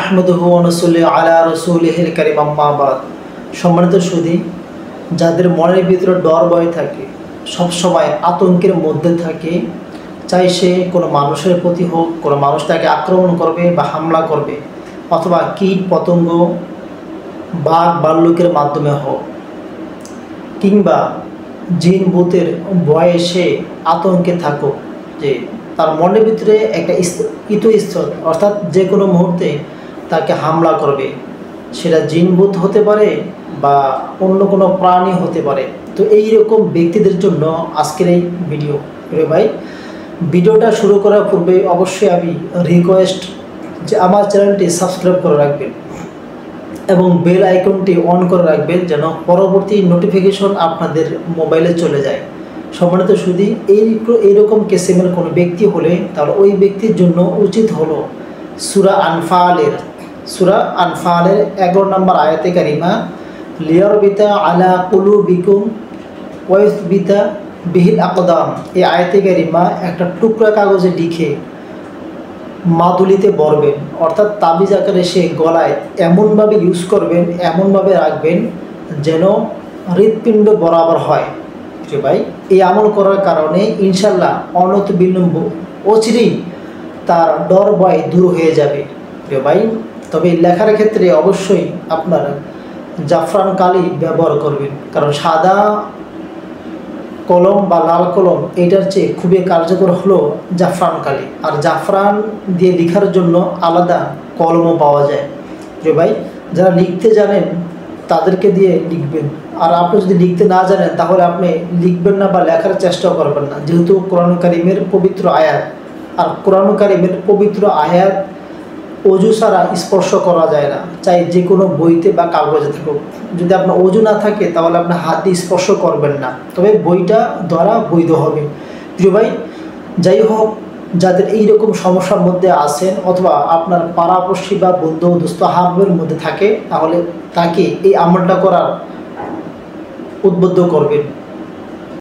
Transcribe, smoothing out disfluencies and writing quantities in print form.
নাহমাদুহু ওয়া নুসাল্লি আলা রাসূলিহিল কারীম আম্মা বাদ। সম্মানিত সুধী, যাদের মনের ভিতরে ডর ভয় থাকে, সবসময় আতঙ্কের মধ্যে থাকে, চাই সে কোনো মানুষের প্রতি হোক, কোনো মানুষ তাকে আক্রমণ করবে বা হামলা করবে, অথবা কীট পতঙ্গ বাঘ ভাল্লুকের মাধ্যমে হোক, কিংবা জিন ভূতের ভয়ে সে আতঙ্কে থাকুক, যে তার মনের ভিতরে একটা ইতস্তত অর্থাৎ যে কোনো মুহূর্তে তাকে হামলা করবে, সেটা জিন ভূত হতে পারে বা অন্য কোনো প্রাণী হতে পারে। তো এই রকম ব্যক্তিদের জন্য আজকের এই ভিডিও। ভাই, ভিডিওটা শুরু করার পূর্বে অবশ্যই আমি রিকোয়েস্ট যে আমার চ্যানেলটি সাবস্ক্রাইব করে রাখবেন এবং বেল আইকনটি অন করে রাখবেন, যেন পরবর্তী নোটিফিকেশন আপনাদের মোবাইলে চলে যায়। সম্মানিত সুধী, এইরকম কিসিমের কোনো ব্যক্তি হলে তাহলে ওই ব্যক্তির জন্য উচিত হলো সূরা আনফালের 11 নম্বর আয়াতে কারিমা, লিয়ারবিতা আলা কুলুবিকুম ওয়া ইসবিতা বিহিল আকদাম। এই আয়াতে কারিমা একটা টুকরা কাগজে লিখে মাদুলিতে বরবেন, অর্থাৎ তাবিজ আকারে সে গলায় এমনভাবে ইউজ করবেন, এমনভাবে রাখবেন যেন হৃৎপিণ্ড বরাবর হয়। যে ভাই, এই আমল করার কারণে ইনশাল্লাহ অনত বিলম্ব অচিরেই তার ডর ভয় দূর হয়ে যাবে। যে ভাই, তবে লেখার ক্ষেত্রে অবশ্যই আপনারা জাফরান কালি ব্যবহার করবেন, কারণ সাদা কলম বা লাল কলম এটার চেয়ে খুবই কার্যকর হলো জাফরান কালি। আর জাফরান দিয়ে লেখার জন্য আলাদা কলমও পাওয়া যায়। যে ভাই, যারা লিখতে জানেন তাদেরকে দিয়ে লিখবেন, আর আপনি যদি লিখতে না জানেন তাহলে আপনি লিখবেন না বা লেখার চেষ্টাও করবেন না, যেহেতু কোরআন কারীমের পবিত্র আয়াত, আর কোরআন কারীমের পবিত্র আয়াত অজু ছাড়া স্পর্শ করা যায় না, চাই যে কোনো বইতে বা কাগজে থাকুক। যদি আপনার অজু না থাকে তাহলে আপনার হাত দিয়ে স্পর্শ করবেন না, তবে বইটা দ্বারা বৈধ হবে। প্রিয় ভাই, যাই হোক, যাদের এইরকম সমস্যার মধ্যে আছেন অথবা আপনার পাড়াপড়শি বা বন্ধু দোস্ত হাবের মধ্যে থাকে, তাহলে তাকে এই আমলটা করার উদ্বুদ্ধ করবেন।